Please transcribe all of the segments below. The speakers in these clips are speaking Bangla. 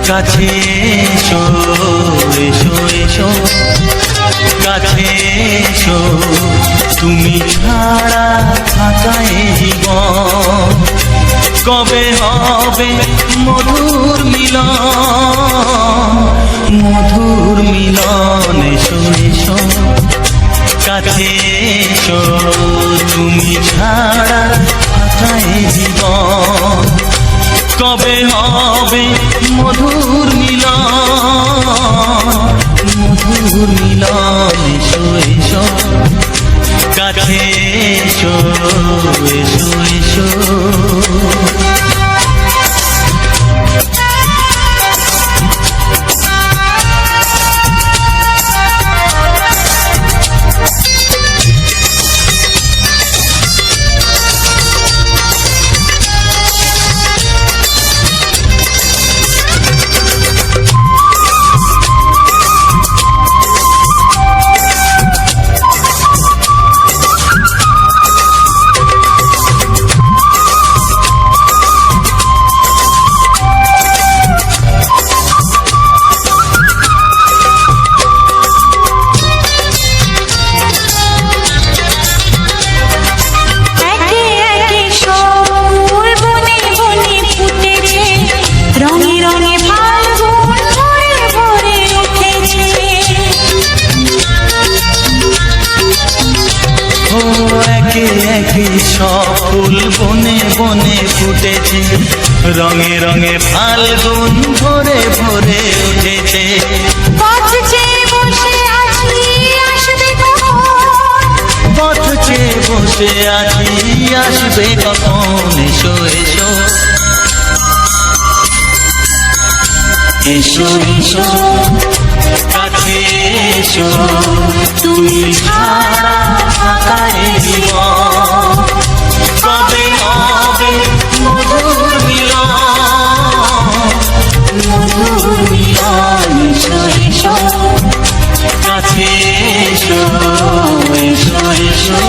কাছে এসো এসো এসো কাছে এসো তুমি ছাড়া থাকা এ জীবন কবে হবে মধুর মিলন মধুর মিলন এসো এসো কাছে এসো তুমি ছাড়া থাকা এ জীবন কবে হবে মধুর মিলন মধুর মিলন এসো এসো কাছে এসো এসো এসো সব ফুল বনে বনে ফুটেছে রঙে রঙে ফাল্গুন ভরে ভরে উঠেছে পথ চেয়ে বসে আছি আসবে কখন এসো এসো এসো এসো কাছে এসো তুমি ছাড়া থাকা এ জীবন কবে হবে মধুর মিলন মধুর মিলন এসো এসো কাছে এসো এসো এসো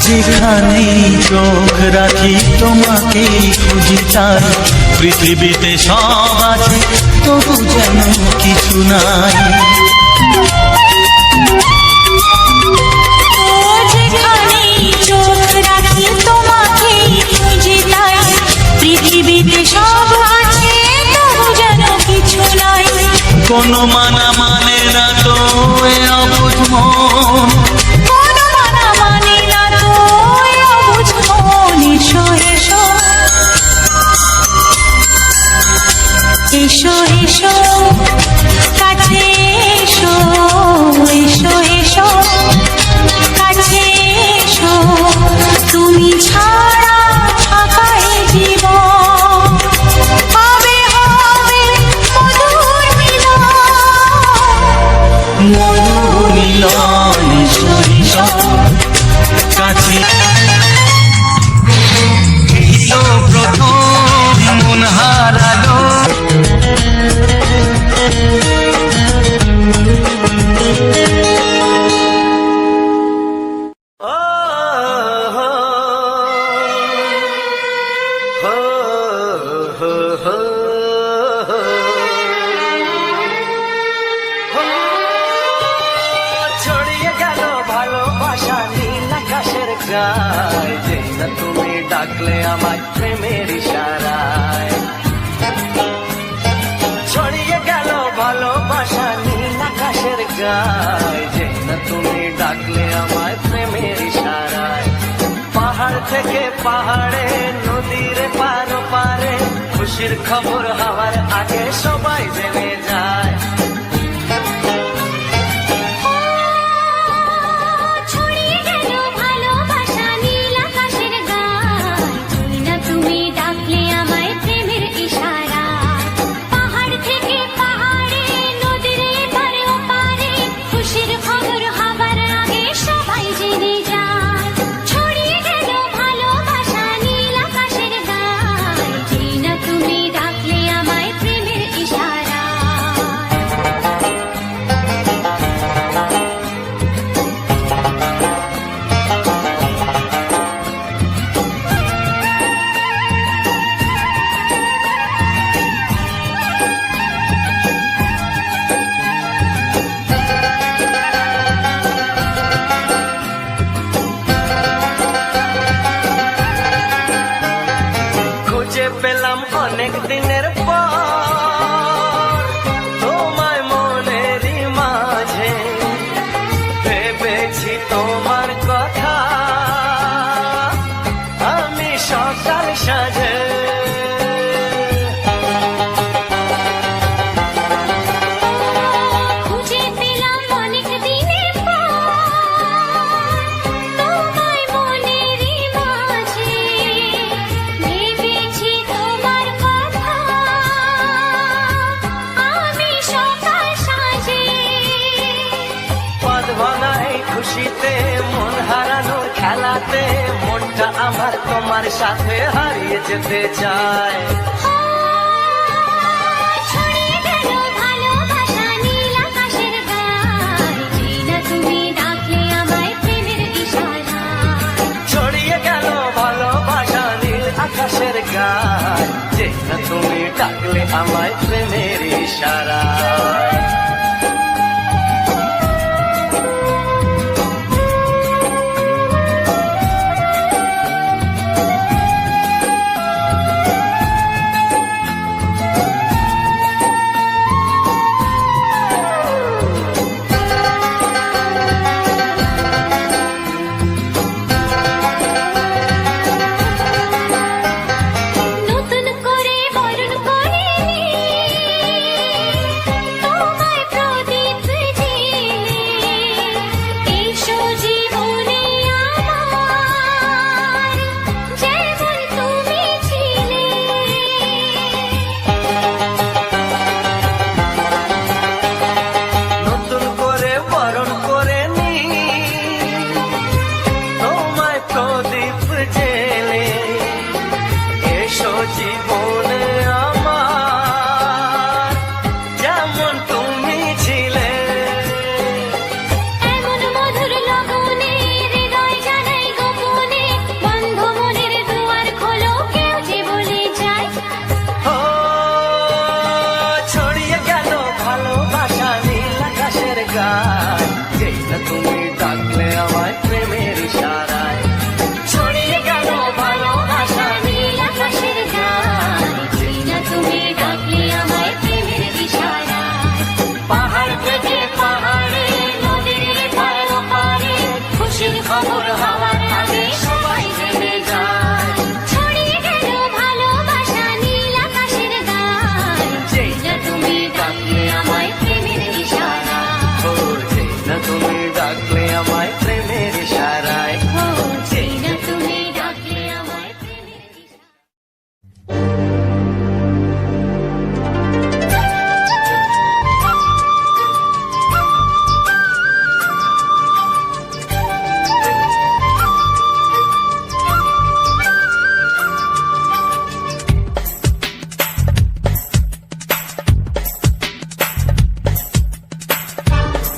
যেখানেই চোখ রাখি তোমাকেই খুঁজি তাই পৃথিবীতে সব আছে তবু যেন কিছু নাই যেখানেই চোখ রাখি তোমাকেই খুঁজি তাই পৃথিবীতে সব আছে তবু যেন কিছু নাই কোনো মানা মানে না তো এ অবুঝ মন এসো এসো কাছে এসো এসো এসো কাছে এসো তুমি ছাড়া থাকা এ জীবন হবে হবে মধুর মিলন মধুর মিলন এসো এসো কাছে প্রথম মন হারালো ছড়িয়ে গেল ভালোবাসা নীল আকাশের গায়ে যেই না তুমি ডাকলে আমার প্রেমের ইশারায় ছড়িয়ে গেল ভালোবাসা নীল আকাশের গায়ে যেই না তুমি ডাকলে আমার প্রেমের ইশারায় পাহাড় থেকে পাহাড়ে নদীর পার পারে খুশির খবর হওয়ার আগে সবাই জেনে যায় অনেক দিনের পর তোমায় মনেরই মাঝে ভেবেছি তোমার কথা আমি সকাল সাজে খুঁজে পেলাম অনেক দিনের পর তোমায় মনেরই মাঝে ভেবেছি তোমার কথা আমি সকাল সাজে পদ ভাঙাই খুশিতে মন হারানোর খেলাতে মনটা আমার তোমার সাথে হারিয়ে যেতে চায় ছড়িয়ে গেল ভালোবাসা নীল আকাশের গায়ে জিনা তুমি ডাকলে আমায় প্রেমের ইশারায় ছড়িয়ে গেল ভালোবাসা নীল আকাশের গায় যে না তুমি ডাকলে আমায় প্রেমের ইশারায় নতুন করে বরণ করে তোমায় প্রদীপ জেলে এসো জীবনে আমার যেমন তুমি ছিলে নতুন করে বরণ করে নি তোমায় প্রদীপ জেলে এসো জীবনে আমার যেমন তুমি ছিলে এমন মধুর লগনে হৃদয় জানাই গোপনে বন্ধ মনের দুয়ার খোলো কেউ যে বলে যায় ও ছড়িয়ে গেল ভালোবাসা নীল আকাশের গায় যেই না তুমি ডাকলে আমায় প্রেমের ইশারায় ছড়িয়ে গেল ভালোবাসা নীল আকাশের গায় জিনা তুমি ডাকলে আমায় প্রেমের ইশারায় পাহাড় থেকে পাহাড়ে নদীর পারে পারে খুশির খবর হওয়ার আগে সবাই জেনে যায় ছড়িয়ে গেল ভালোবাসা নীল আকাশের গায়ে যেই না তুমি ডাকলে আমায় প্রেমের ইশারায় ও যেই না তুমি ডাকলে আমায় প্রেমের ইশারায় ও জিনা তুমি ডাকলে আমায় প্রেমের ইশারায়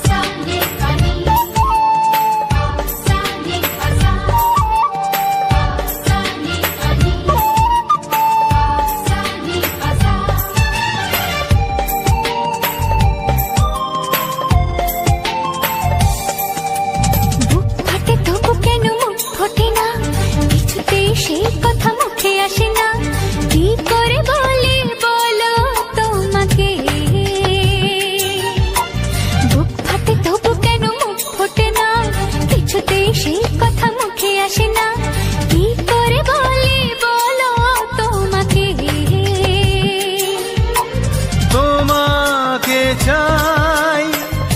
সানি কানি সানি কাসা সানি কানি সানি কাসা বুক ফাটে তবু কেন মুখ ফোটে না কিছুতে সেই কথা মুখে আসে না কি করে বলি বলো তোমাকে বুক ফাটে তবু কেন মুখ ফোটে না কিছুতে সেই কথা মুখে আসে না কি করে বলি বলো তোমাকে তোমাকে চাই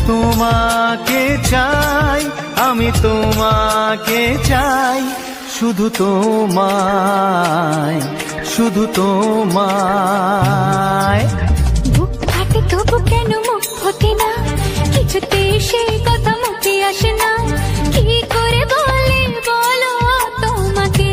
তোমাকে চাই আমি তোমাকে চাই শুধু তোমায় শুধু তোমায় বুক ফাটে তবু কেন মুখ ফোটে না কিছুতে সেই কথা মুখে আসে না কি করে বলি বলো তোমাকে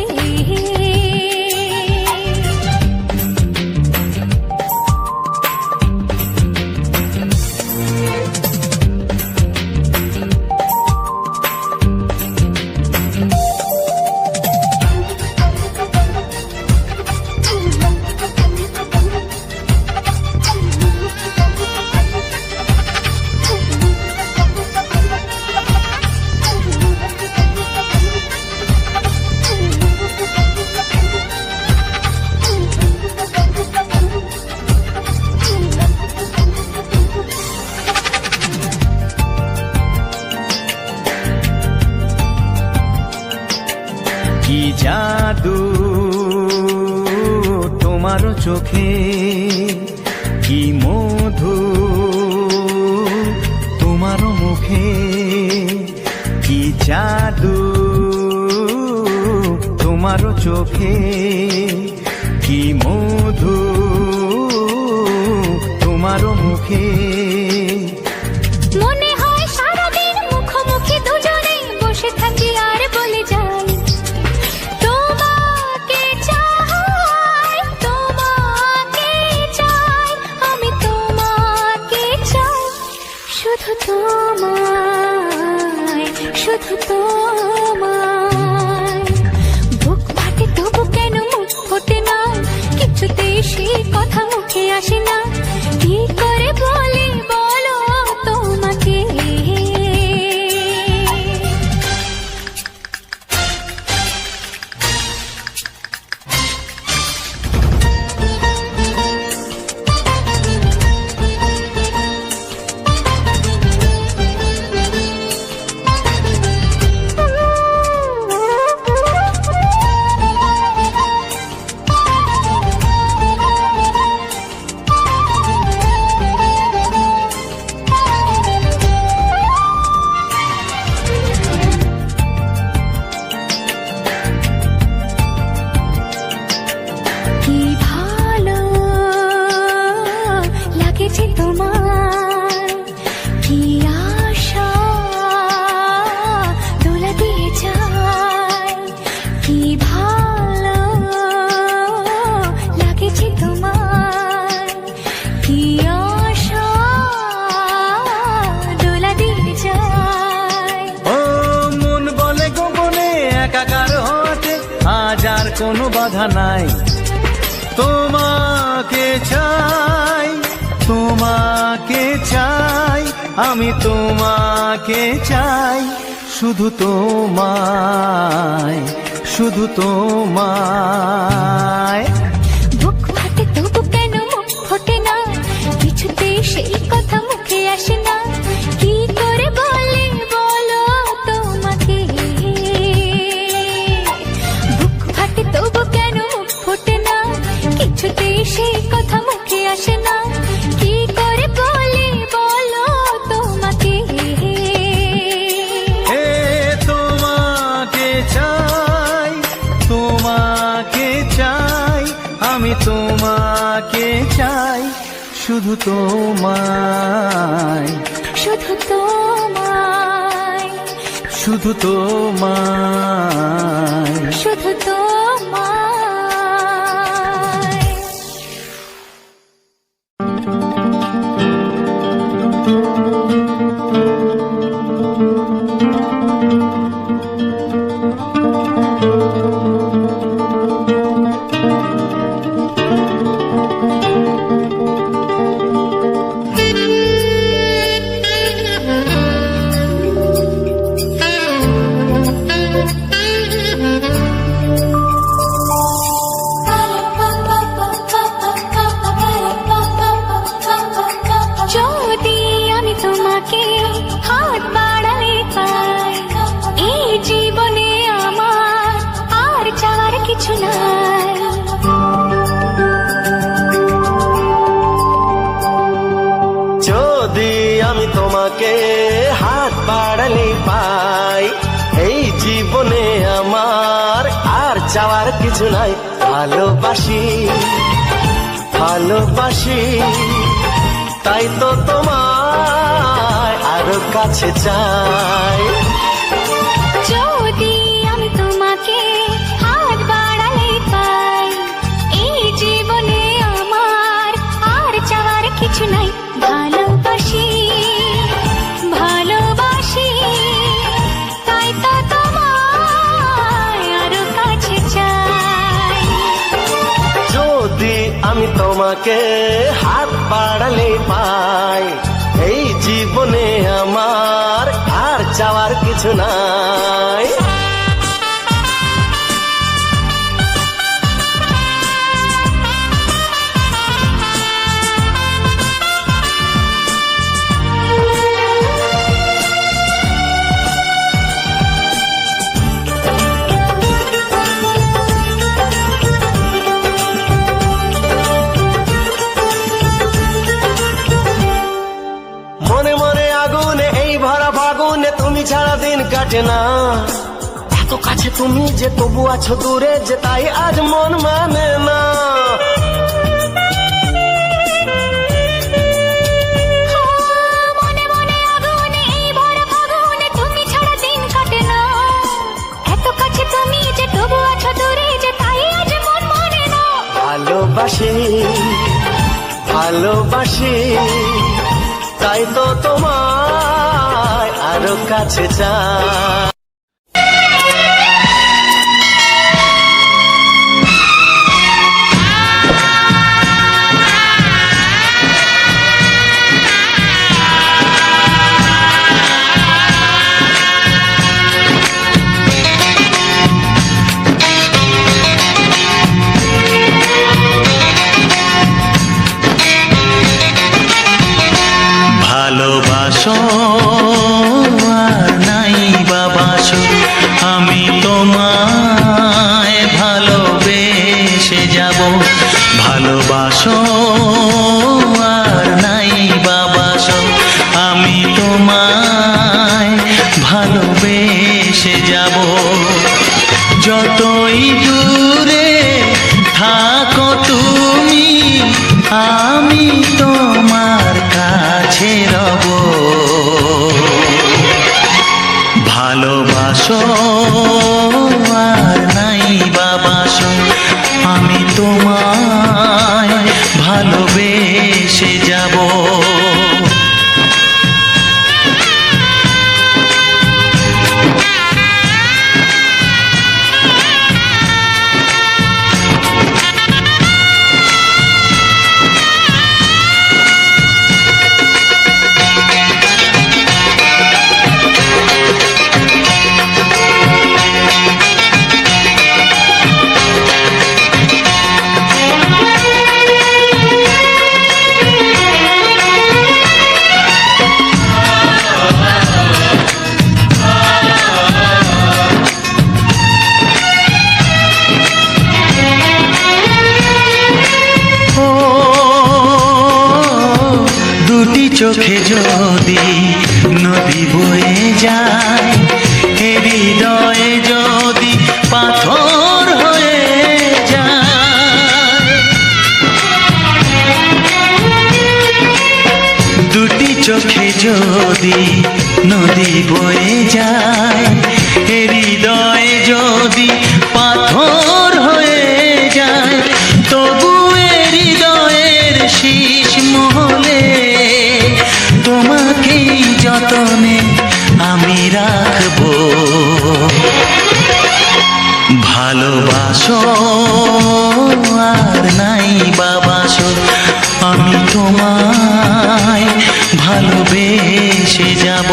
কি জাদু তোমার চোখে, কি মধু তোমার মুখে, কি জাদু তোমার চোখে, কি মধু তোমার মুখে। মনে হয় সারাদিন মুখোমুখি দুজনে বসে থাকি আর বলে যাই, তোমাকে চাই, তোমাকে চাই, আমি তোমাকে চাই, শুধু তোমায়, শুধু তোমায়। বুক ফাটে তবু কেন মুখ ফোটে না, কিছুতেই সেই কথা মুখে আসে না, কি করে বলি বলো তোমাকে। কি ভালো লাগেছে তোমার, কি আশা দোলা দিয়ে যায়, কি ভালো লাগেছে তোমার, কি আশা দোলা দিয়ে যায়। ও মন বলে গোপনে একাকার হতে আজ আর কোনো বাধা নাই, তোমাকে চাই, তোমাকে চাই, আমি তোমাকে চাই, শুধু তোমায়, শুধু তোমায়। বুক ফাটে তবু কেন মুখ ফোটে না, কিছুতেই সেই কথা মুখে আসে না, কি করে বলে বলো তোমাকে। বুক ফাটে তবু কেন মুখ ফোটে না, কিছুতেই সেই কথা মুখে আসে না, কি করে বলে বলো তোমাকে। এ তোমাকে চাই, তোমাকে চাই, আমি তোমাকে চাই, শুধু তোমায়, শুধু তোমায়, শুধু তোমায়। শুধু তোমায়। যদি আমি তোমাকে হাত বাড়ালে পাই, এই জীবনে আমার আর চাওয়ার কিছু নাই। যদি আমি তোমাকে হাত বাড়ালে পাই, এই জীবনে আমার আর চাওয়ার কিছু নাই। ভালোবাসি, ভালোবাসি, তাই তো তোমায় আরো কাছে চাই। যদি আমি তোমাকে হাত বাড়ালে পাই, এই জীবনে আমার আর চাওয়ার কিছু নাই। ভালোবাসি, ভালোবাসি, তাই তো তোমায় আরো কাছে চাই। যদি আমি তোমাকে হাত বাড়ালে পাই, এই জীবনে আমার আর চাওয়ার কিছু নাই। আগুনে এই ভরা ফাগুনে তুমি ছাড়া দিন কাটে না। এত কাছে তুমি যে তবু আছো দূরে যে তাই আজ মন মানে না। মনে মনে আগুনে এই ভরা ফাগুনে তুমি ছাড়া দিন কাটে না। এত কাছে তুমি যে তবু আছো দূরে যে তাই আজ মন মানে না। ভালোবাসি ভালোবাসি তাই তো তোমায় আরো কাছে চাই। ভালোবাসো আর নাই বাবাসো আমি তোমায় ভালোবেসে যাব। ভালোবাসো আর নাই বাবাসো আমি তোমায় ভালোবেসে যাব। যতই দূরে থাকো তুমি আমি তোমার কাছে রব। ভালোবাসো আর নাই বাবাসো আমি তোমায় ভালোবেসে যাব। চোখে যদি নদী বয়ে যায় হৃদয়ে যদি পাথর হয়ে যায়। দুটি চোখে যদি নদী বয়ে যায় হৃদয়ে যদি পাথর হয়ে যায় তবু হৃদয়ের শীষ মহলে তোমাকেই যতনে আমি রাখবো। ভালোবাসো আর নাই বাবাসো আমি তোমায় ভালোবেসে যাব।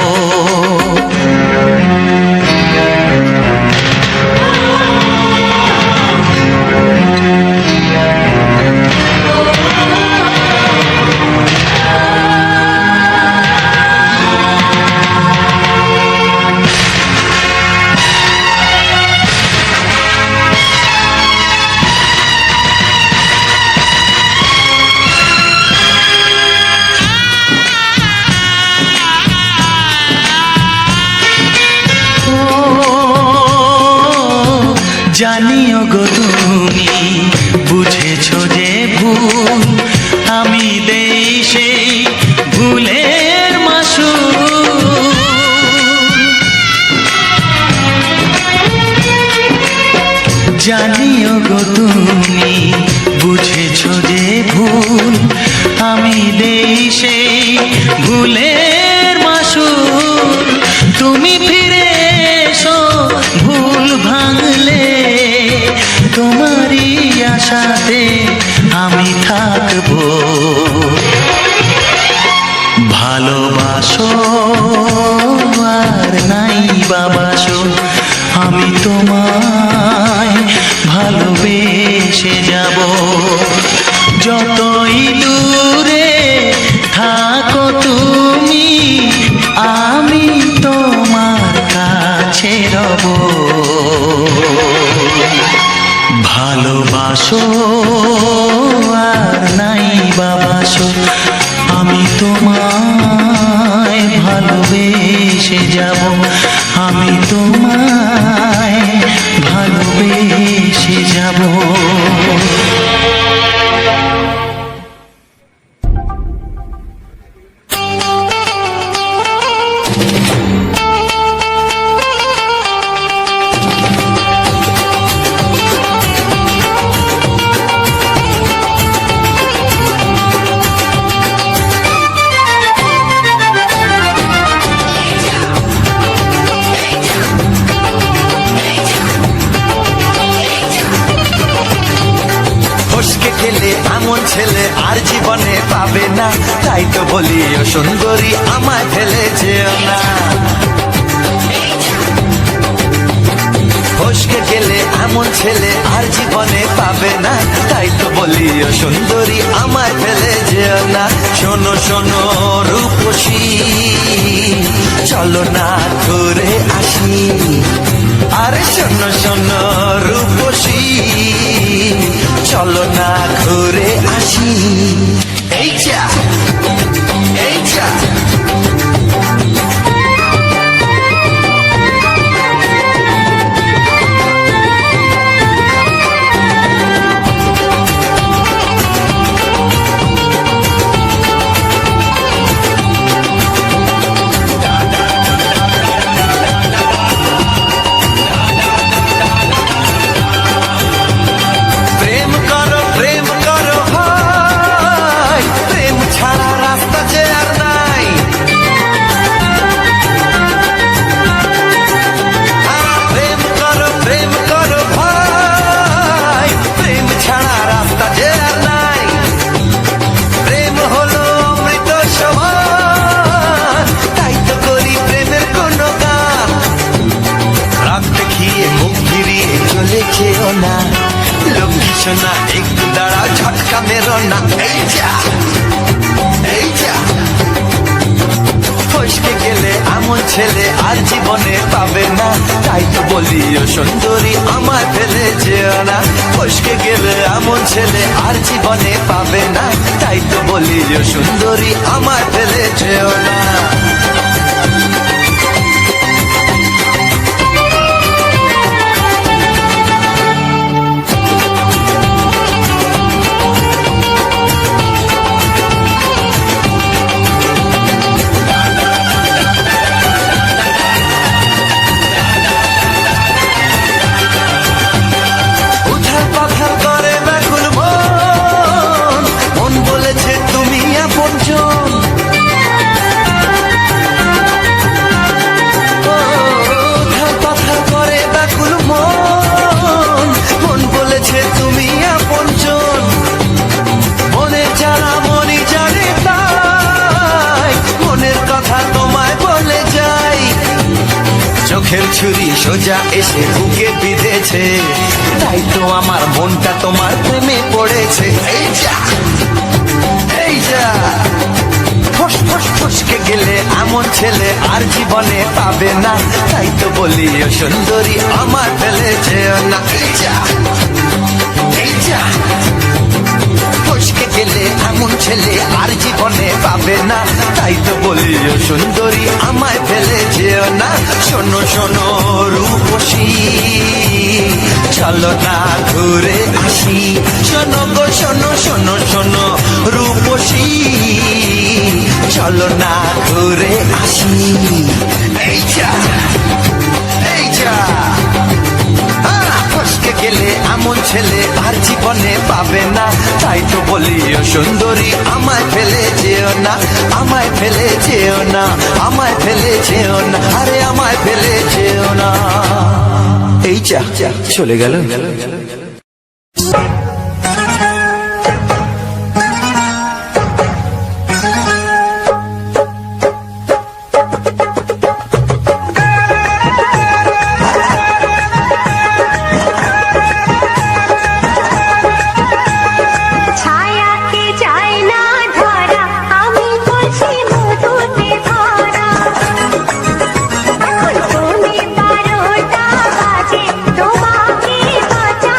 জানিও গো তুমি বুঝেছো যে ভুল আমি দেই সেই ভুলের মাসুল। জানিও গো তুমি বুঝেছো যে ভুল আমি দেই সেই ভুলের মাসুল। তুমি ফিরে এসো ভুল ভাঙলে তোমারই আশাতে আমি থাকবো। ভালোবাসো আর নাই বাবাসো আমি তোমায় ভালোবেসে যাব। যতই দূরে থাকো তুমি আমি তোমার কাছে রব। ভালোবাসো আর নাই বাবাসো আমি তোমায় ভালো ভালোবেসে যাব, আমি তোমায় ভালোবেসে যাব। এমন ছেলে আর জীবনে পাবে না, তাই তো বলি ও সুন্দরী আমায় ফেলে যেও না। ফসকে গেলে এমন ছেলে আর জীবনে পাবে না, তাই তো বলি ও সুন্দরী আমায় ফেলে যেও না। শোনো শোনো রূপসী, চলো না ঘুরে আসি। আরে শোনো শোনো রূপসী, চলো না ঘুরে আসি। এই যা এই যা না, একটু দাঁড়াও, ঝটকা মেরো না। এই যা এই যা ফসকে গেলে এমন ছেলে আর জীবনে পাবে না, তাই তো বলি ও সুন্দরী আমায় ফেলে যেও না। ফসকে গেলে এমন ছেলে আর জীবনে পাবে না, তাই তো বলি ও সুন্দরী আমায় ফেলে যেও না। চোখের ছুরি সোজা এসে বুকে বিঁধেছে, তাই তো আমার মনটা তোমার প্রেমে পড়েছে। এই যা এই যা ফস ফস ফসকে গেলে এমন ছেলে আর জীবনে পাবে না, তাই তো বলি ও সুন্দরী আমার ফেলে যেও না। এই যা এই যা ফসকে গেলে এমন ছেলে আর জীবনে পাবে না, তাই তো বলি ও সুন্দরী আমায় ফেলে যেও না। শোনো শোনো রূপসী, চলো না ঘুরে আসি। শোনো গো শোনো শোনো শোনো রূপসী, চলো না ঘুরে আসি। এই যা এই যা ফসকে গেলে এমন ছেলে আর জীবনে পাবে না, তাই তো বলি ও সুন্দরী আমায় ফেলে যেও না। আমায় ফেলে যেও না, আমায় ফেলে যেও না, আরে আমায় ফেলে যেও না। এই যা চলে গেল। তোমাকে বাঁচা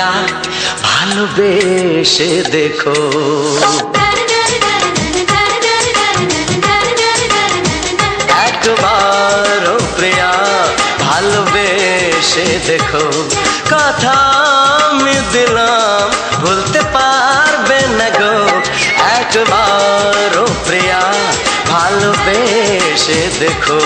প্রিয়া ভালোবেসে দেখো। একবার ও প্রিয়া ভালোবেসে দেখো, কথা আমি দিলাম ভুলতে পারবে না গো। একবার ও প্রিয়া ভালোবেসে দেখো।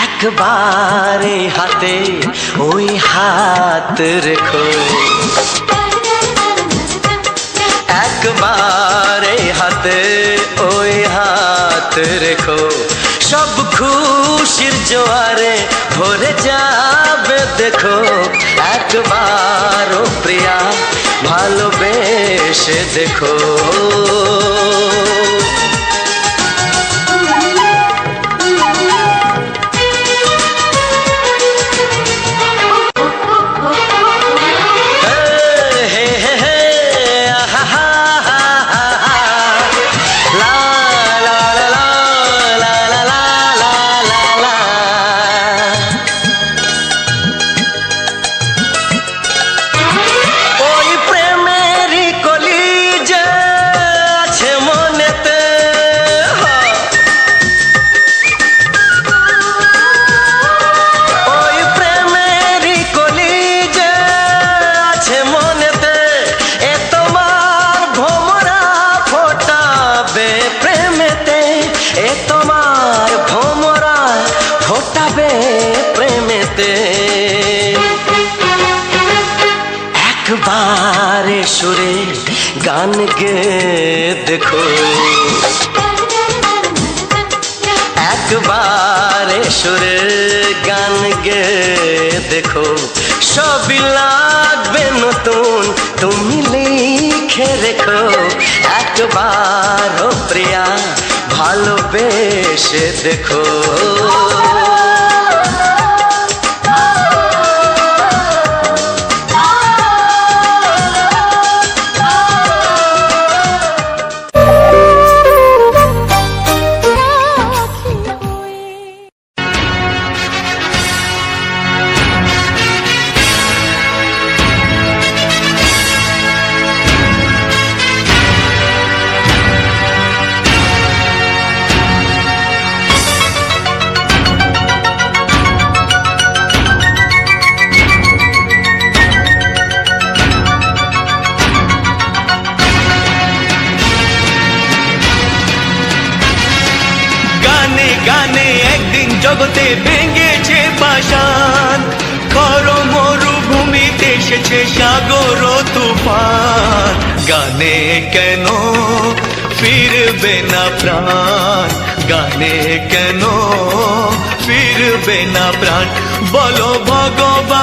একবারে হাতে ওই হাত রেখো, একবারে হাতে ওই হাত রেখো, সব খুশির জোয়ারে ভরে যাবে দেখো। একবার ও প্রিয়া ভালোবেসে দেখো। একবারে সুরে গান গে দেখো, একবারে সুরে গান গে দেখো, সবই লাগবে নতুন তুমি লিখে রেখো। একবার ও প্রিয়া ভালোবেসে দেখো। জগতে ভেঙেছে পাষাণ, খর মরুভূমিতে এসেছে সাগর তুফান। গানে কেন ফিরবে না প্রাণ, গানে কেন ফিরবে না প্রাণ, বলো ভগবান।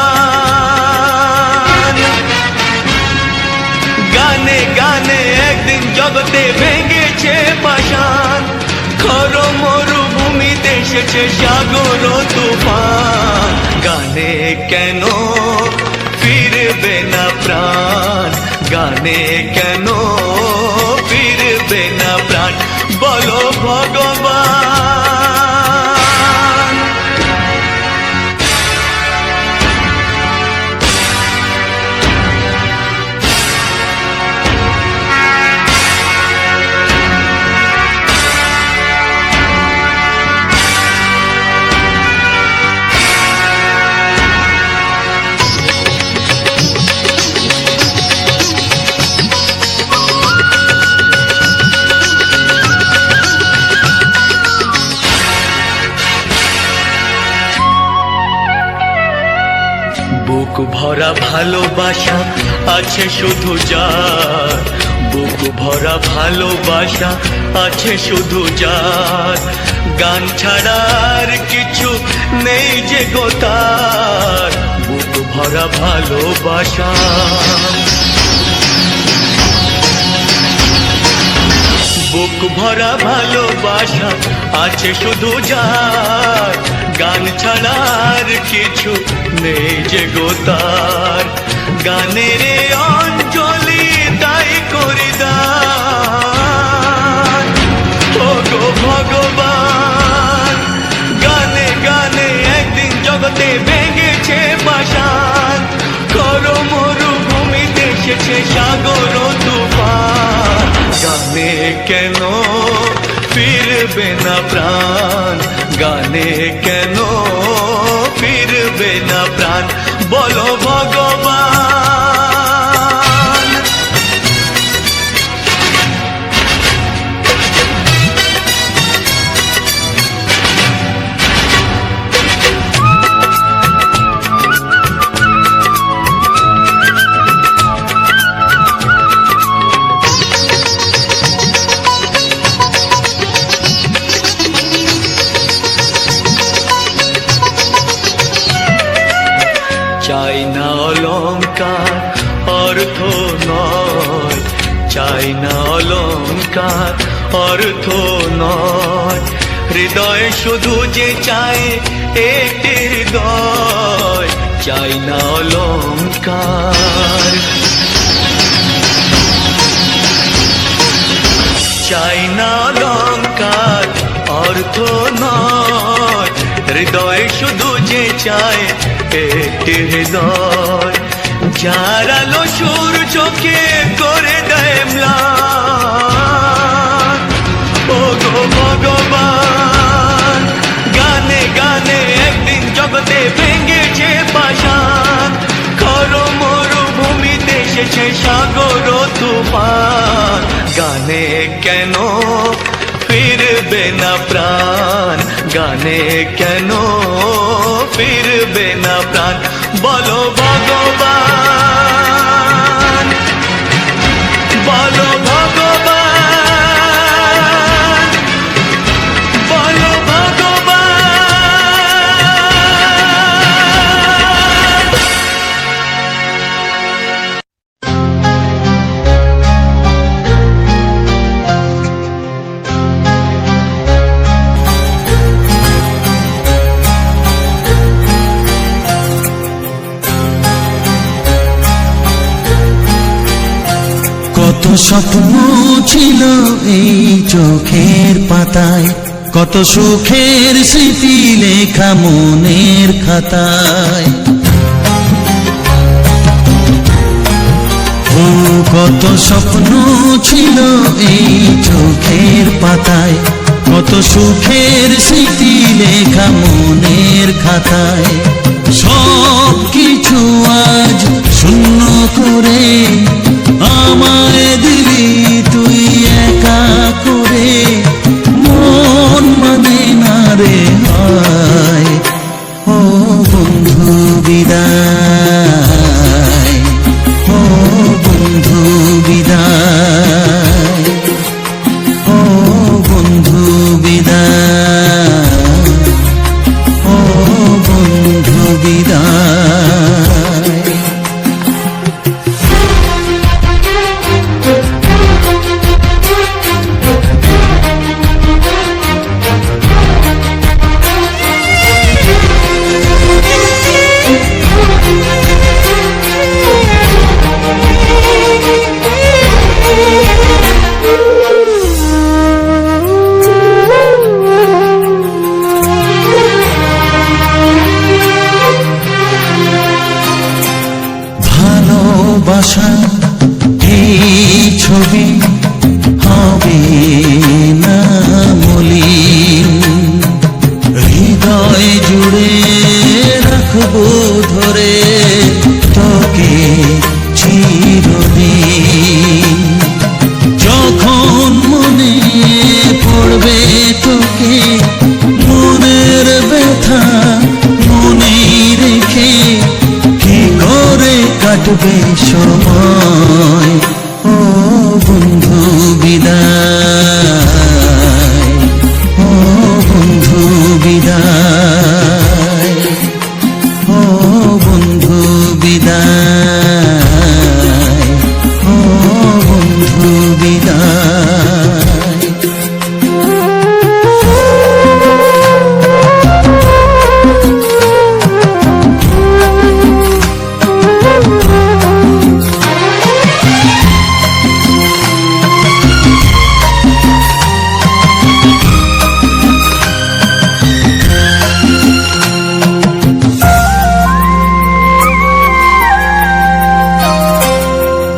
গানে গানে একদিন জগতে ভেঙেছে পাষাণ, খর মরুভূমিতে এসেছে সাগর তুফান। গানে কেন ফিরবে না প্রাণ, গানে কেন ফিরবে না প্রাণ, বলো ভগবান। ভরা ভালোবাসা আছে শুধু যার, বুক ভরা ভালোবাসা আছে শুধু যার, গান ছাড়ার কিছু নেই যে গো তার, বুক ভরা ভালোবাসা। বুক ভরা ভালোবাসা আছে শুধু যার, গান ছাড়ার কিছু নেই যে গো তার, গানের অঞ্জলি তাই করি দান। ও গো ভগবান, গানে গানে একদিন জগতে ভেঙেছে পাষাণ, করো মরুভূমিতে এসেছে সাগর তুফান, গানে কেন ফিরবে না প্রাণ, গানে কেন ফিরবে না প্রাণ, বলো ভগবান। চাই না অলংকার অর্থ নয়, চাই না অলংকার অর্থ নয়, হৃদয় শুধু যে চায় একটি হৃদয়, চাই না অলংকার। চাই না অলংকার অর্থ নয়, হৃদয় শুধু যে চায় একটি হৃদয়, যার আলো সূর্যকে করে দেয় ম্লান। ও গো ভগবান, গানে গানে একদিন জগতে ভেঙেছে পাষাণ, করো মরুভূমিতে এসেছে সাগর তুফান, গানে কেন ফিরবে না প্রাণ, গানে কেন ফিরবে না প্রাণ, বলো ভগবান, বলো ভগবান, বলো ভগবান। কত স্বপ্ন ছিল এই চোখের পাতায়, কত সুখের স্মৃতি লেখা মনের খাতায়। ও কত স্বপ্ন ছিল এই চোখের পাতায়, কত সুখের স্মৃতি লেখা মনের খাতায়। সব কিছু আজ শূন্য করে আমায় দিলি তুই একা করে, মন মানে না রে হায়। ও বন্ধু বিদায়, ও বন্ধু বিদায়, ও বন্ধু বিদায়, ও বন্ধু বিদায়। হবে সময়, ও বন্ধু বিদায়, ও বন্ধু বিদায়, ও বন্ধু বিদায়, ও বন্ধু বিদায়।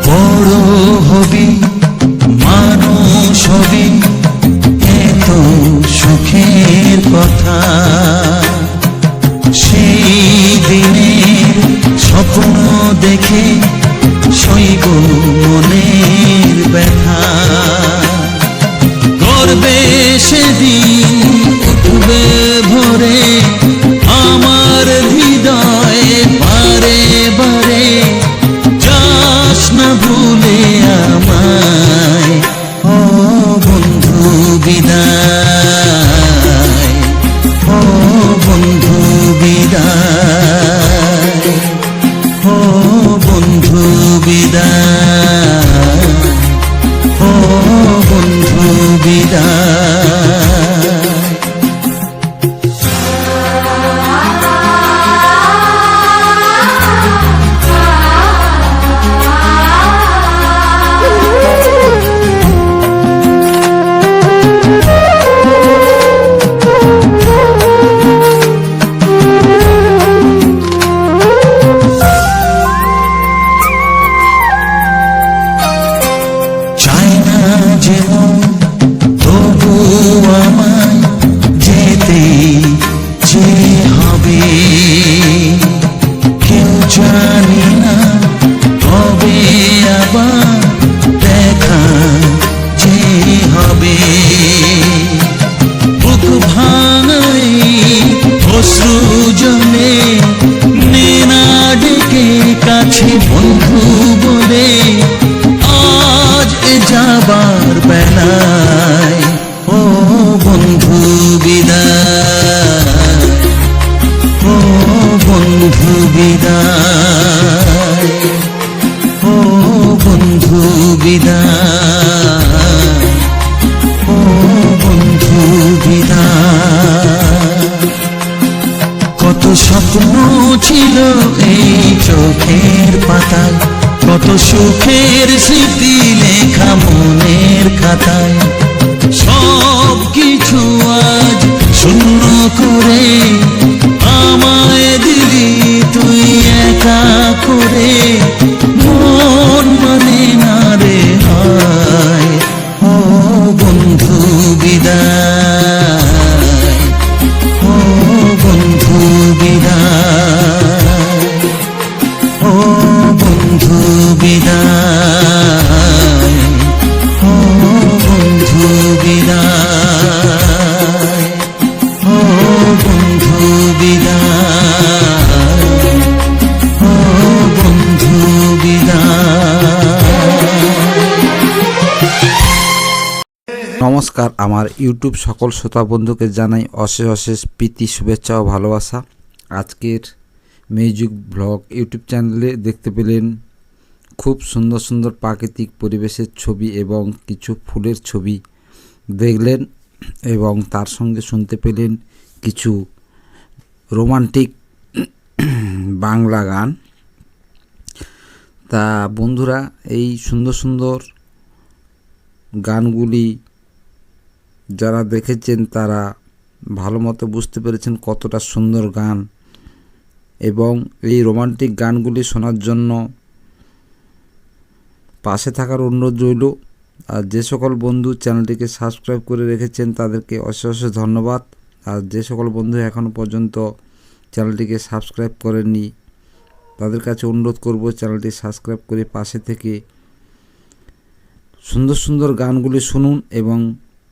বড় হবি, মানুষ হবি, এত সুখের কথা, সেই দিনের স্বপ্ন দেখে সইব মনের ব্যথা। গর্বে সেদিন উঠবে ভরে আমার হৃদয়ে বারে বারে, যাস না ভুলে আমায়, ও বন্ধু বিদায়, ও বন্ধু বিদায়, ও বন্ধু বিদায়, ও বন্ধু বিদায়। চাই না যেমন তবু আমায় যেতে যে হবে, কেউ জানি না কবে আবার দেখা যে হবে। বুক ভাঙাই অশ্রু জমে, নে না ডেকে কাছে বন্ধু বলে, আজ এ যাবার বেলায়, ও বন্ধু বিদায়, ও বন্ধু বিদায়, ও বন্ধু বিদায়, ও বন্ধু বিদায়। কত স্বপ্ন ছিল এই চোখের পাতায়, কত সুখের স্মৃতি লেখা মনের খাতায়, সব কিছু আজ শূন্য করে আমায় দিলি তুই একা করে, মন মানে না রে হায়, ও বন্ধু বিদায়, ও বন্ধু বিদায়, ও বন্ধু বিদায়, ও বন্ধু বিদায়, ও বন্ধু বিদায়, ও বন্ধু বিদায়। নমস্কার, আমার ইউটিউব সকল শ্রোতা বন্ধুকে জানাই অশেষ অশেষ প্রীতি, শুভেচ্ছা ও ভালোবাসা। আজকের মিউজিক ব্লগ ইউটিউব চ্যানেলে দেখতে পেলেন খুব সুন্দর সুন্দর প্রাকৃতিক পরিবেশের ছবি এবং কিছু ফুলের ছবি দেখলেন, এবং তার সঙ্গে শুনতে পেলেন কিছু রোমান্টিক বাংলা গান। তা বন্ধুরা, এই সুন্দর সুন্দর গানগুলি যারা দেখেছেন তারা ভালো মতো বুঝতে পেরেছেন কতটা সুন্দর গান, এবং এই রোমান্টিক গানগুলি শোনার জন্য পাশে থাকার অনুরোধ রইল। আর যে সকল বন্ধু চ্যানেলটিকে সাবস্ক্রাইব করে রেখেছেন তাদেরকে অশেষ অশেষ ধন্যবাদ। আর যে সকল বন্ধু এখনও পর্যন্ত চ্যানেলটিকে সাবস্ক্রাইব করেননি তাদের কাছে অনুরোধ করব চ্যানেলটি সাবস্ক্রাইব করে পাশে থেকে সুন্দর সুন্দর গানগুলি শুনুন এবং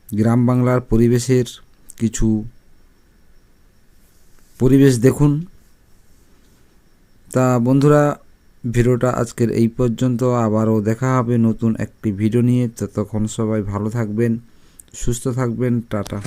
গ্রাম বাংলার পরিবেশের কিছু পরিবেশ দেখুন। তা বন্ধুরা, ভিডিওটা আজকের এই পর্যন্ত, আবারও দেখা হবে নতুন একটি ভিডিও নিয়ে। ততক্ষণ সবাই ভালো থাকবেন, সুস্থ থাকবেন, টাটা।